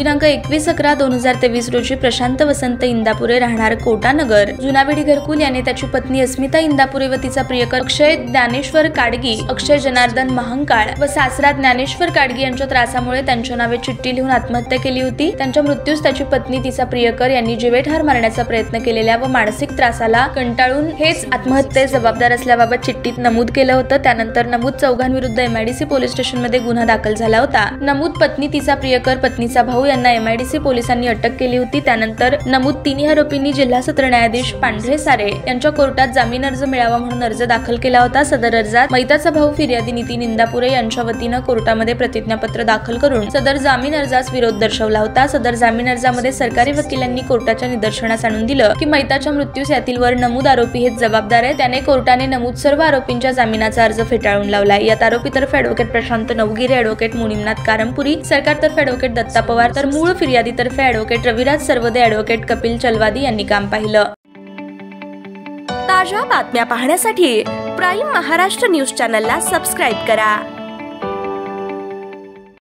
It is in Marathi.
दिनांक 21/11/2023 रोजी प्रशांत वसंत इंदापुरे राहणार कोटानगर जुनावेडी घरकुल याने त्याची पत्नी अस्मिता इंदापुरे व तिचा प्रियकर अक्षय ज्ञानेश्वर काडगी, अक्षय जनार्दन महांकाळ व सासरा ज्ञानेश्वर काडगी यांच्या त्रासामुळे त्यांच्या नावे चिठ्ठी लिहून आत्महत्या केली होती। त्यांच्या मृत्यूस त्याची पत्नी, तिचा प्रियकर यांनी जीवेठार मारण्याचा प्रयत्न केलेल्या व मानसिक त्रासाला कंटाळून हेच आत्महत्येस जबाबदार असल्याबाबत चिठ्ठीत नमूद केलं होतं। त्यानंतर नमूद चौघांविरुद्ध MIDC पोलीस स्टेशनमध्ये गुन्हा दाखल झाला होता। नमूद पत्नी, तिचा प्रियकर, पत्नीचा भाऊ यांना MIDC पोलिसांनी अटक केली होती। त्यानंतर नमूद तिन्ही आरोपींनी जिल्हा सत्र न्यायाधीश पांढरे सारे यांच्या कोर्टात जामीन अर्ज मिळावा म्हणून अर्ज दाखल केला होता। सदर अर्जात मैताचा भाऊ फिर्यादी नितीन इंदापुरे यांच्या वतीनं कोर्टामध्ये प्रतिज्ञापत्र दाखल करून सदर जामीन अर्जास विरोध दर्शवला होता। सदर जामीन अर्जामध्ये सरकारी वकिलांनी कोर्टाच्या निदर्शनास आणून दिलं की मैताच्या मृत्यूस यातील वर नमूद आरोपी हेच जबाबदार आहे। त्याने कोर्टाने नमूद सर्व आरोपींच्या जामिनाचा अर्ज फेटाळून लावलाय। यात आरोपीतर्फे ॲडव्होकेट प्रशांत नवगिरे, ॲडव्होकेट मुनिमनाथ कारमपुरी, सरकारतर्फे ॲडव्होकेट दत्ता पवार तर मूळ फिर्यादीतर्फे ॲडव्होकेट रविराज सर्वदे, ॲडव्होकेट कपिल चलवादी यांनी काम पाहिलं। ताज्या बातम्या पाहण्यासाठी प्राईम महाराष्ट्र न्यूज चॅनलला सबस्क्राईब करा।